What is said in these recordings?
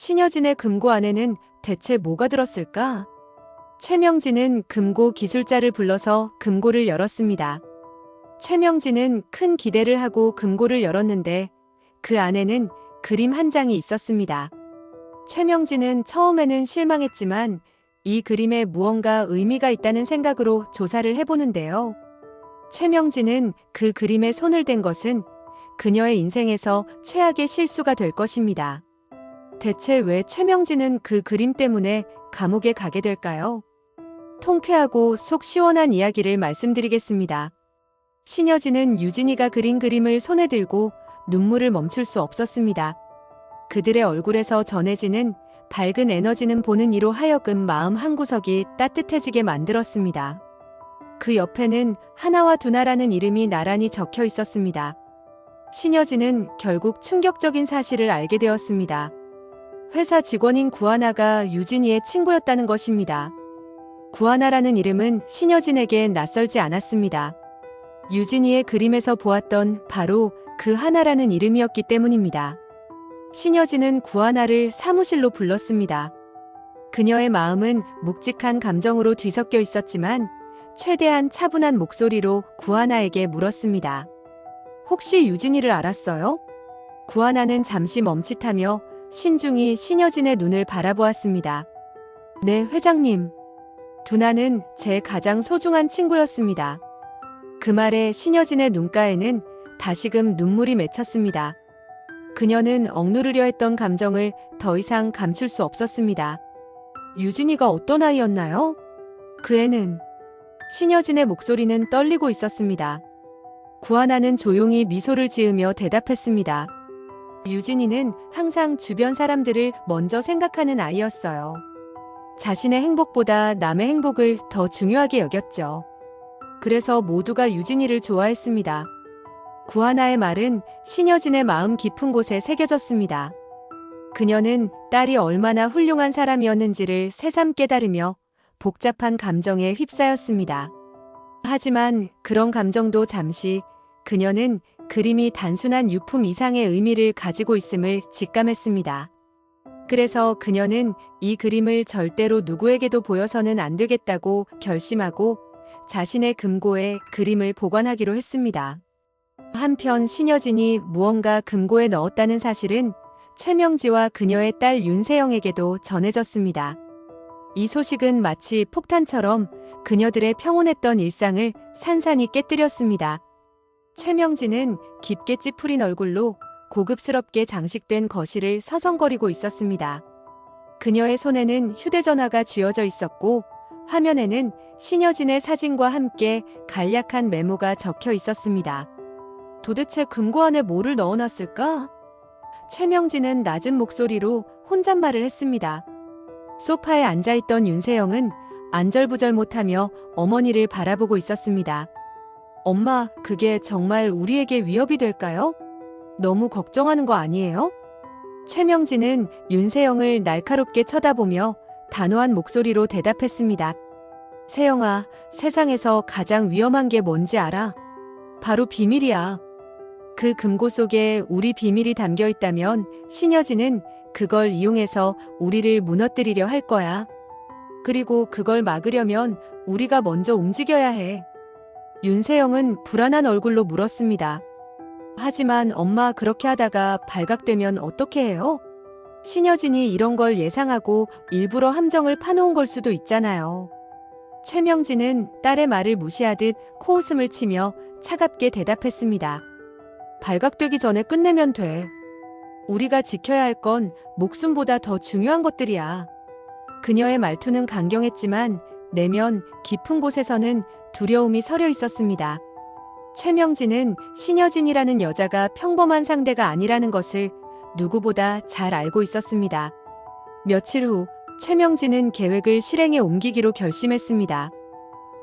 신여진의 금고 안에는 대체 뭐가 들었을까? 최명진은 금고 기술자를 불러서 금고를 열었습니다. 최명진은 큰 기대를 하고 금고를 열었는데 그 안에는 그림 한 장이 있었습니다. 최명진은 처음에는 실망했지만 이 그림에 무언가 의미가 있다는 생각으로 조사를 해보는데요. 최명진은 그 그림에 손을 댄 것은 그녀의 인생에서 최악의 실수가 될 것입니다. 대체 왜 최명진은 그 그림 때문에 감옥에 가게 될까요? 통쾌하고 속 시원한 이야기를 말씀드리겠습니다. 신여진은 유진이가 그린 그림을 손에 들고 눈물을 멈출 수 없었습니다. 그들의 얼굴에서 전해지는 밝은 에너지는 보는 이로 하여금 마음 한구석이 따뜻해지게 만들었습니다. 그 옆에는 하나와 두나라는 이름이 나란히 적혀 있었습니다. 신여진은 결국 충격적인 사실을 알게 되었습니다. 회사 직원인 구하나가 유진이의 친구였다는 것입니다. 구하나라는 이름은 신여진에게 낯설지 않았습니다. 유진이의 그림에서 보았던 바로 그 하나라는 이름이었기 때문입니다. 신여진은 구하나를 사무실로 불렀습니다. 그녀의 마음은 묵직한 감정으로 뒤섞여 있었지만 최대한 차분한 목소리로 구하나에게 물었습니다. 혹시 유진이를 알았어요? 구하나는 잠시 멈칫하며 신중히 신여진의 눈을 바라보았습니다. 네, 회장님. 두나는 제 가장 소중한 친구였습니다. 그 말에 신여진의 눈가에는 다시금 눈물이 맺혔습니다. 그녀는 억누르려 했던 감정을 더 이상 감출 수 없었습니다. 유진이가 어떤 아이였나요? 그 애는... 신여진의 목소리는 떨리고 있었습니다. 구하나는 조용히 미소를 지으며 대답했습니다. 유진이는 항상 주변 사람들을 먼저 생각하는 아이였어요. 자신의 행복보다 남의 행복을 더 중요하게 여겼죠. 그래서 모두가 유진이를 좋아했습니다. 구하나의 말은 신여진의 마음 깊은 곳에 새겨졌습니다. 그녀는 딸이 얼마나 훌륭한 사람이었는지를 새삼 깨달으며 복잡한 감정에 휩싸였습니다. 하지만 그런 감정도 잠시 그녀는 그림이 단순한 유품 이상의 의미를 가지고 있음을 직감했습니다. 그래서 그녀는 이 그림을 절대로 누구에게도 보여서는 안 되겠다고 결심하고 자신의 금고에 그림을 보관하기로 했습니다. 한편 신여진이 무언가 금고에 넣었다는 사실은 최명지와 그녀의 딸 윤세영에게도 전해졌습니다. 이 소식은 마치 폭탄처럼 그녀들의 평온했던 일상을 산산이 깨뜨렸습니다. 최명진은 깊게 찌푸린 얼굴로 고급스럽게 장식된 거실을 서성거리고 있었습니다. 그녀의 손에는 휴대전화가 쥐어져 있었고 화면에는 신여진의 사진과 함께 간략한 메모가 적혀 있었습니다. 도대체 금고 안에 뭐를 넣어놨을까? 최명진은 낮은 목소리로 혼잣말을 했습니다. 소파에 앉아있던 윤세영은 안절부절 못하며 어머니를 바라보고 있었습니다. 엄마, 그게 정말 우리에게 위협이 될까요? 너무 걱정하는 거 아니에요? 최명진은 윤세영을 날카롭게 쳐다보며 단호한 목소리로 대답했습니다. 세영아, 세상에서 가장 위험한 게 뭔지 알아? 바로 비밀이야. 그 금고 속에 우리 비밀이 담겨 있다면 신여진은 그걸 이용해서 우리를 무너뜨리려 할 거야. 그리고 그걸 막으려면 우리가 먼저 움직여야 해. 윤세영은 불안한 얼굴로 물었습니다. 하지만 엄마, 그렇게 하다가 발각되면 어떻게 해요? 신여진이 이런 걸 예상하고 일부러 함정을 파놓은 걸 수도 있잖아요. 최명진은 딸의 말을 무시하듯 코웃음을 치며 차갑게 대답했습니다. 발각되기 전에 끝내면 돼. 우리가 지켜야 할 건 목숨보다 더 중요한 것들이야. 그녀의 말투는 강경했지만 내면 깊은 곳에서는 두려움이 서려 있었습니다. 최명진은 신여진이라는 여자가 평범한 상대가 아니라는 것을 누구보다 잘 알고 있었습니다. 며칠 후 최명진은 계획을 실행에 옮기기로 결심했습니다.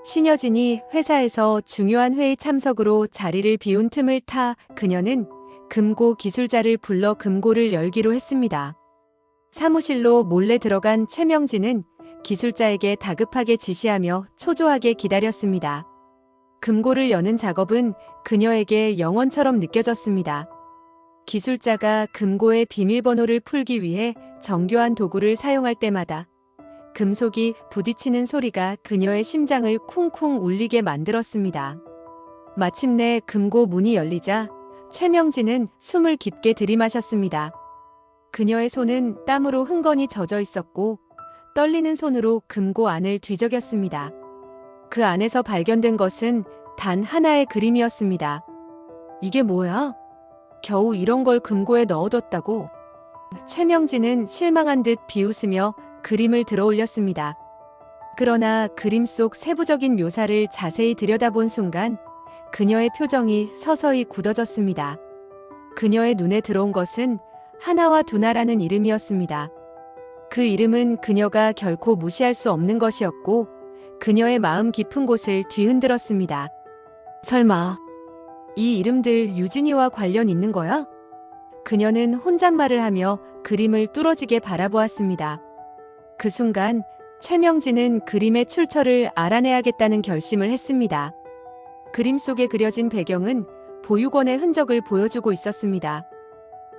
신여진이 회사에서 중요한 회의 참석으로 자리를 비운 틈을 타 그녀는 금고 기술자를 불러 금고를 열기로 했습니다. 사무실로 몰래 들어간 최명진은 기술자에게 다급하게 지시하며 초조하게 기다렸습니다. 금고를 여는 작업은 그녀에게 영원처럼 느껴졌습니다. 기술자가 금고의 비밀번호를 풀기 위해 정교한 도구를 사용할 때마다 금속이 부딪히는 소리가 그녀의 심장을 쿵쿵 울리게 만들었습니다. 마침내 금고 문이 열리자 최명진은 숨을 깊게 들이마셨습니다. 그녀의 손은 땀으로 흥건히 젖어 있었고 떨리는 손으로 금고 안을 뒤적였습니다. 그 안에서 발견된 것은 단 하나의 그림이었습니다. 이게 뭐야? 겨우 이런 걸 금고에 넣어뒀다고? 최명진은 실망한 듯 비웃으며 그림을 들어 올렸습니다. 그러나 그림 속 세부적인 묘사를 자세히 들여다본 순간 그녀의 표정이 서서히 굳어졌습니다. 그녀의 눈에 들어온 것은 하나와 두나라는 이름이었습니다. 그 이름은 그녀가 결코 무시할 수 없는 것이었고 그녀의 마음 깊은 곳을 뒤흔들었습니다. 설마 이 이름들 유진이와 관련 있는 거야? 그녀는 혼잣말을 하며 그림을 뚫어지게 바라보았습니다. 그 순간 최명진은 그림의 출처를 알아내야겠다는 결심을 했습니다. 그림 속에 그려진 배경은 보육원의 흔적을 보여주고 있었습니다.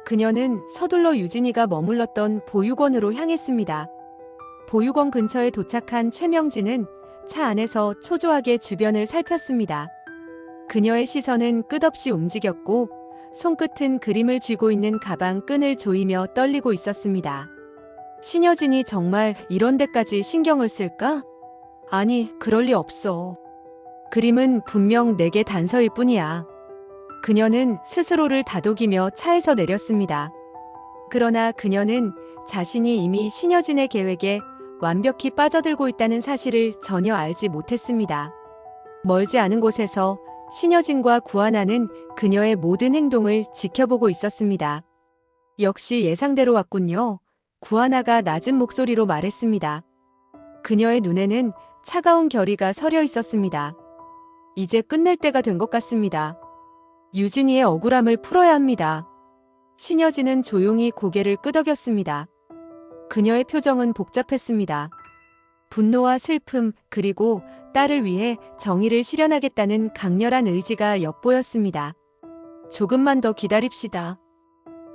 그녀는 서둘러 유진이가 머물렀던 보육원으로 향했습니다. 보육원 근처에 도착한 최명진은 차 안에서 초조하게 주변을 살폈습니다. 그녀의 시선은 끝없이 움직였고 손끝은 그림을 쥐고 있는 가방 끈을 조이며 떨리고 있었습니다. 신여진이 정말 이런 데까지 신경을 쓸까? 아니, 그럴 리 없어. 그림은 분명 내게 단서일 뿐이야. 그녀는 스스로를 다독이며 차에서 내렸습니다. 그러나 그녀는 자신이 이미 신여진의 계획에 완벽히 빠져들고 있다는 사실을 전혀 알지 못했습니다. 멀지 않은 곳에서 신여진과 구하나는 그녀의 모든 행동을 지켜보고 있었습니다. 역시 예상대로 왔군요. 구하나가 낮은 목소리로 말했습니다. 그녀의 눈에는 차가운 결의가 서려 있었습니다. 이제 끝낼 때가 된 것 같습니다. 유진이의 억울함을 풀어야 합니다. 신여진은 조용히 고개를 끄덕였습니다. 그녀의 표정은 복잡했습니다. 분노와 슬픔, 그리고 딸을 위해 정의를 실현하겠다는 강렬한 의지가 엿보였습니다. 조금만 더 기다립시다.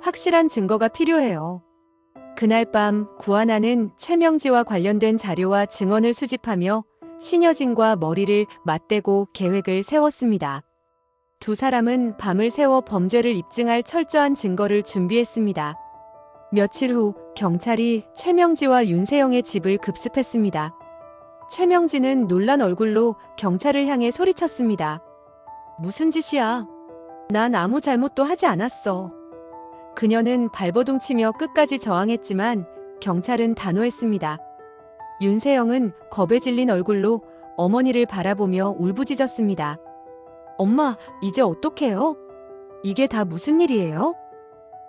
확실한 증거가 필요해요. 그날 밤 구하나는 최명지와 관련된 자료와 증언을 수집하며 신여진과 머리를 맞대고 계획을 세웠습니다. 두 사람은 밤을 새워 범죄를 입증할 철저한 증거를 준비했습니다. 며칠 후 경찰이 최명지와 윤세영의 집을 급습했습니다. 최명지는 놀란 얼굴로 경찰을 향해 소리쳤습니다. 무슨 짓이야? 난 아무 잘못도 하지 않았어. 그녀는 발버둥치며 끝까지 저항했지만 경찰은 단호했습니다. 윤세영은 겁에 질린 얼굴로 어머니를 바라보며 울부짖었습니다. 엄마, 이제 어떡해요? 이게 다 무슨 일이에요?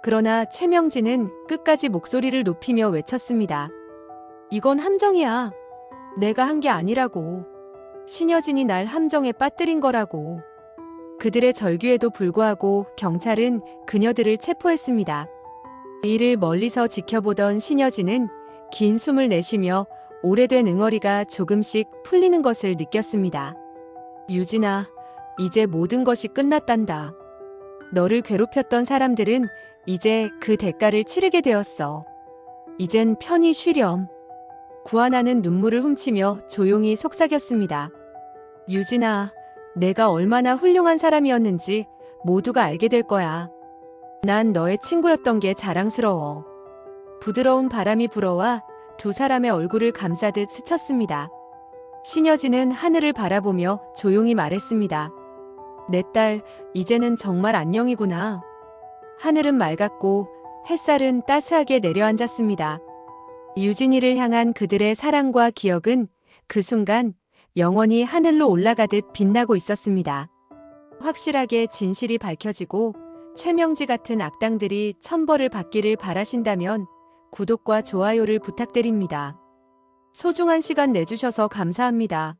그러나 최명진은 끝까지 목소리를 높이며 외쳤습니다. 이건 함정이야. 내가 한 게 아니라고. 신여진이 날 함정에 빠뜨린 거라고. 그들의 절규에도 불구하고 경찰은 그녀들을 체포했습니다. 이를 멀리서 지켜보던 신여진은 긴 숨을 내쉬며 오래된 응어리가 조금씩 풀리는 것을 느꼈습니다. 유진아, 이제 모든 것이 끝났단다. 너를 괴롭혔던 사람들은 이제 그 대가를 치르게 되었어. 이젠 편히 쉬렴. 구하나는 눈물을 훔치며 조용히 속삭였습니다. 유진아, 내가 얼마나 훌륭한 사람이었는지 모두가 알게 될 거야. 난 너의 친구였던 게 자랑스러워. 부드러운 바람이 불어와 두 사람의 얼굴을 감싸듯 스쳤습니다. 신여진은 하늘을 바라보며 조용히 말했습니다. 내 딸, 이제는 정말 안녕이구나. 하늘은 맑았고 햇살은 따스하게 내려앉았습니다. 유진이를 향한 그들의 사랑과 기억은 그 순간 영원히 하늘로 올라가듯 빛나고 있었습니다. 확실하게 진실이 밝혀지고 최명지 같은 악당들이 천벌을 받기를 바라신다면 구독과 좋아요를 부탁드립니다. 소중한 시간 내주셔서 감사합니다.